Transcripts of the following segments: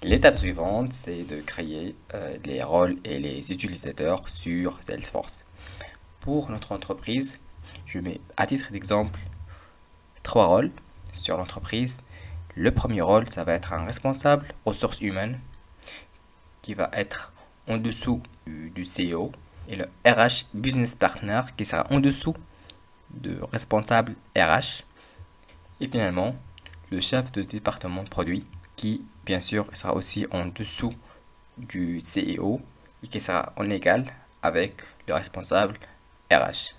L'étape suivante, c'est de créer les rôles et les utilisateurs sur Salesforce. Pour notre entreprise, je mets à titre d'exemple trois rôles sur l'entreprise. Le premier rôle, ça va être un responsable ressources humaines qui va être en dessous du CEO et le RH Business Partner qui sera en dessous de responsable RH. Et finalement, le chef de département produit qui, bien sûr, sera aussi en dessous du CEO et qui sera en égal avec le responsable RH.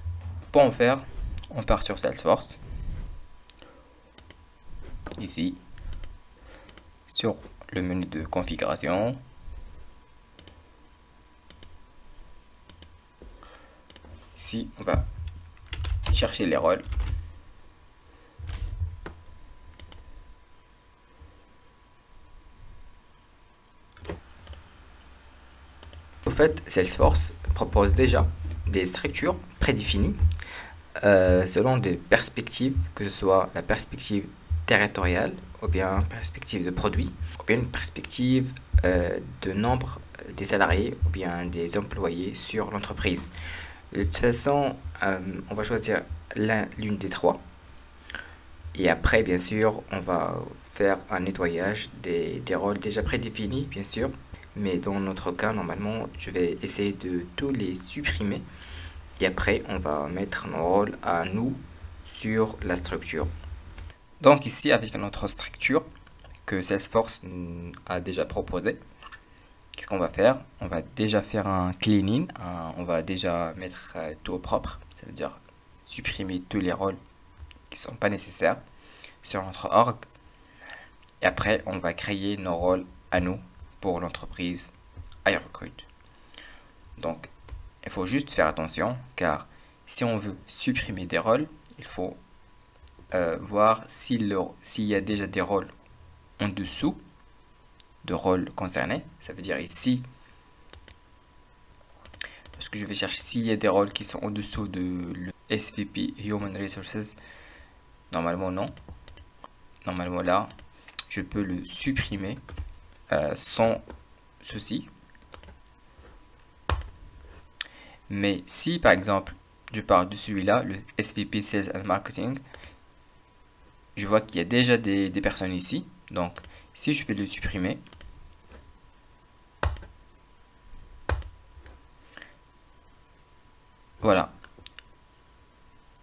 Pour en faire, on part sur Salesforce. Ici, sur le menu de configuration. Ici, on va chercher les rôles. Au fait, Salesforce propose déjà des structures prédéfinies selon des perspectives, que ce soit la perspective territoriale, ou bien perspective de produit, ou bien une perspective de nombre des salariés, ou bien des employés sur l'entreprise. De toute façon, on va choisir l'une des trois. Et après, bien sûr, on va faire un nettoyage des rôles déjà prédéfinis, bien sûr. Mais dans notre cas, normalement, je vais essayer de tous les supprimer. Et après, on va mettre nos rôles à nous sur la structure. Donc ici, avec notre structure que Salesforce a déjà proposée, qu'est-ce qu'on va faire? On va déjà faire un cleaning. On va déjà mettre tout au propre. Ça veut dire supprimer tous les rôles qui ne sont pas nécessaires sur notre org. Et après, on va créer nos rôles à nous pour l'entreprise iRecruit. Donc, il faut juste faire attention car si on veut supprimer des rôles, il faut voir s'il y a déjà des rôles en dessous de rôles concernés. Ça veut dire ici, parce que je vais chercher s'il y a des rôles qui sont en dessous de le SVP Human Resources. Normalement, non. Normalement, là, je peux le supprimer sans souci. Mais si, par exemple, je parle de celui-là, le SVP Sales and Marketing, je vois qu'il y a déjà des personnes ici. Donc, si je vais le supprimer, voilà.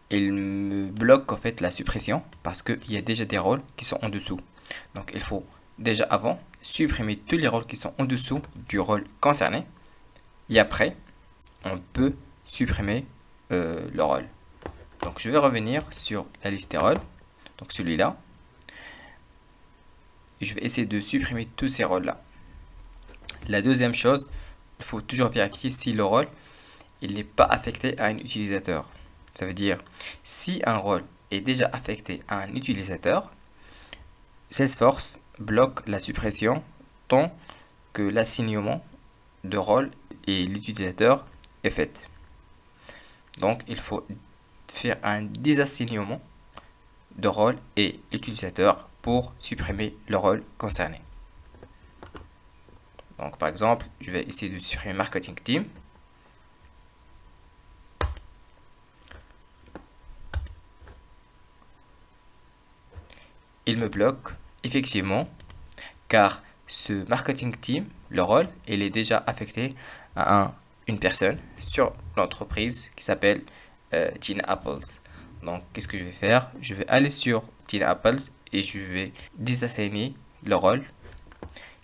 Il me bloque en fait la suppression parce qu'il y a déjà des rôles qui sont en dessous. Donc, il faut déjà avant supprimer tous les rôles qui sont en dessous du rôle concerné. Et après, on peut supprimer le rôle. Donc, je vais revenir sur la liste des rôles. Donc, celui-là. Et je vais essayer de supprimer tous ces rôles-là. La deuxième chose, il faut toujours vérifier si le rôle il n'est pas affecté à un utilisateur. Ça veut dire, si un rôle est déjà affecté à un utilisateur, Salesforce bloque la suppression tant que l'assignement de rôle et l'utilisateur est fait. Donc, il faut faire un désassignement de rôle et l'utilisateur pour supprimer le rôle concerné. Donc, par exemple, je vais essayer de supprimer Marketing Team. Il me bloque effectivement car ce Marketing Team, le rôle, il est déjà affecté à une personne sur l'entreprise qui s'appelle Tina Apples. Donc, qu'est-ce que je vais faire? Je vais aller sur Tina Apples et je vais désassigner le rôle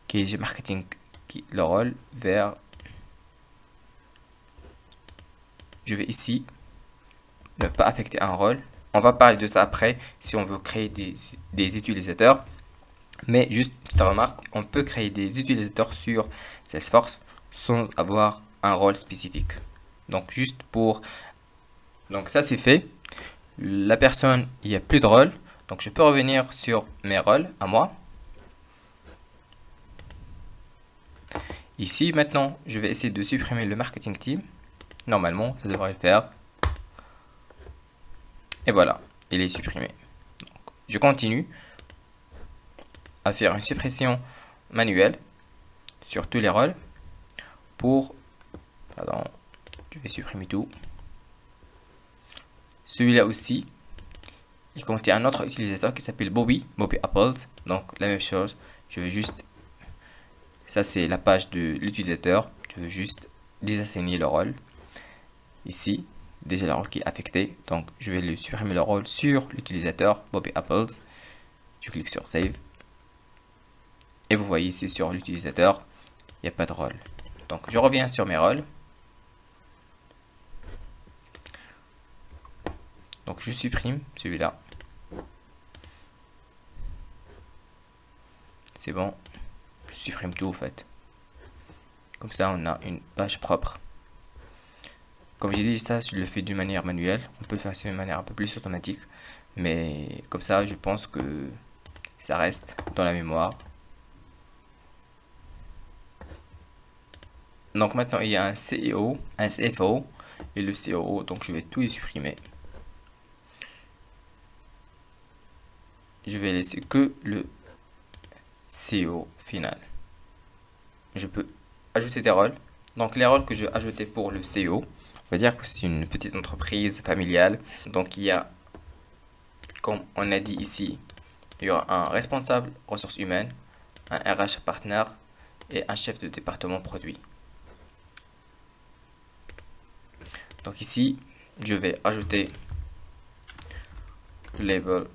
qui est marketing, le rôle vers. Je vais ici ne pas affecter un rôle. On va parler de ça après si on veut créer des utilisateurs. Mais juste petite remarque, on peut créer des utilisateurs sur Salesforce sans avoir un rôle spécifique. Donc juste pour. Donc ça c'est fait. La personne, il n'y a plus de rôle. Donc je peux revenir sur mes rôles à moi. Ici maintenant, je vais essayer de supprimer le marketing team. Normalement, ça devrait le faire. Et voilà, il est supprimé. Donc, je continue à faire une suppression manuelle sur tous les rôles pour, pardon, je vais supprimer tout. Celui-là aussi, il contient un autre utilisateur qui s'appelle Bobby Apples. Donc la même chose, je veux juste, ça c'est la page de l'utilisateur, je veux juste désassigner le rôle. Ici, déjà le rôle qui est affecté, donc je vais le supprimer le rôle sur l'utilisateur Bobby Apples. Je clique sur Save. Et vous voyez ici sur l'utilisateur, il n'y a pas de rôle. Donc je reviens sur mes rôles. Donc je supprime celui-là. C'est bon. Je supprime tout en fait. Comme ça on a une page propre. Comme j'ai dit, ça je le fais d'une manière manuelle. On peut le faire d'une manière un peu plus automatique. Mais comme ça je pense que ça reste dans la mémoire. Donc maintenant il y a un CEO, un CFO et le COO. Donc je vais tout les supprimer. Je vais laisser que le CO final. Je peux ajouter des rôles. Donc les rôles que je vais ajouter pour le CO, on va dire que c'est une petite entreprise familiale. Donc il y a, comme on a dit ici, il y aura un responsable ressources humaines, un RH partenaire et un chef de département produit. Donc ici, je vais ajouter le label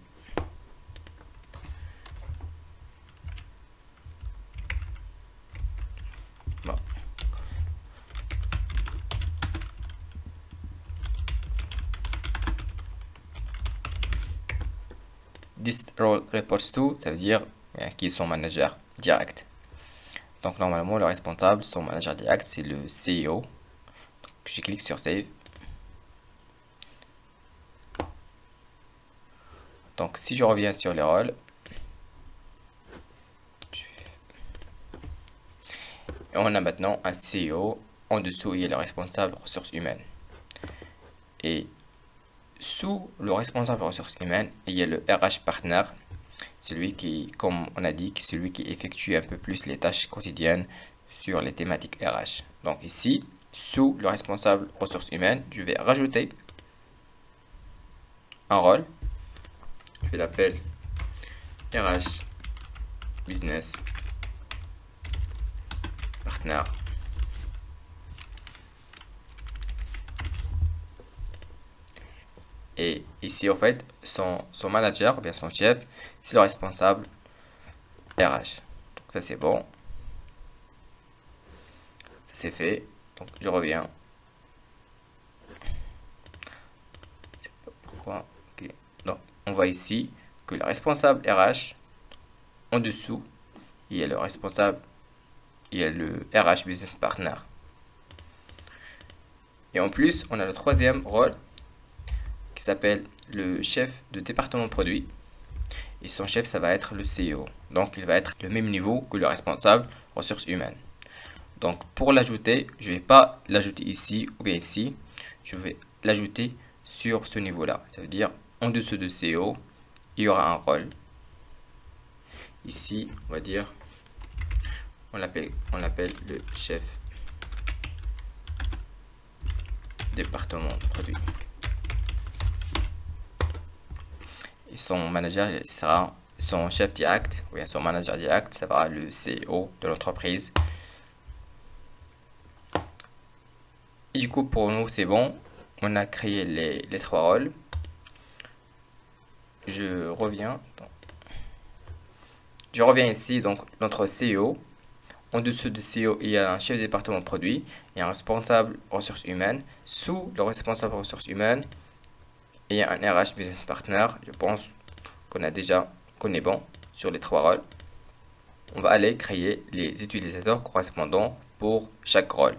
This role reports to, ça veut dire qui est son manager direct. Donc normalement le responsable, son manager direct, c'est le CEO. Donc, je clique sur Save. Donc si je reviens sur les rôles, on a maintenant un CEO. En dessous, il y a le responsable ressources humaines. Et sous le responsable ressources humaines, il y a le RH partner, celui qui, comme on a dit, c'est celui qui effectue un peu plus les tâches quotidiennes sur les thématiques RH. Donc ici, sous le responsable ressources humaines, je vais rajouter un rôle. Je vais l'appeler RH Business Partner. Et ici, en fait, son manager, ou bien son chef, c'est le responsable RH. Donc ça, c'est bon. Ça, c'est fait. Donc, je reviens. Je sais pas pourquoi. Okay. Donc, on voit ici que le responsable RH, en dessous, il y a le responsable, il y a le RH Business Partner. Et en plus, on a le troisième rôle, qui s'appelle le chef de département produit, et son chef ça va être le CEO, donc il va être le même niveau que le responsable ressources humaines. Donc pour l'ajouter, je vais pas l'ajouter ici ou bien ici, je vais l'ajouter sur ce niveau là, ça veut dire en dessous de CEO il y aura un rôle. Ici on va dire, on l'appelle le chef département produit. Et son manager sera son chef direct, ou bien son manager direct, ça va le CEO de l'entreprise. Et du coup, pour nous, c'est bon. On a créé les trois rôles. Je reviens ici, donc notre CEO. En dessous de CEO, il y a un chef de département produit et un responsable ressources humaines. Sous le responsable ressources humaines, il y a un RH Business Partner. Je pense qu'on est bon sur les trois rôles. On va aller créer les utilisateurs correspondants pour chaque rôle.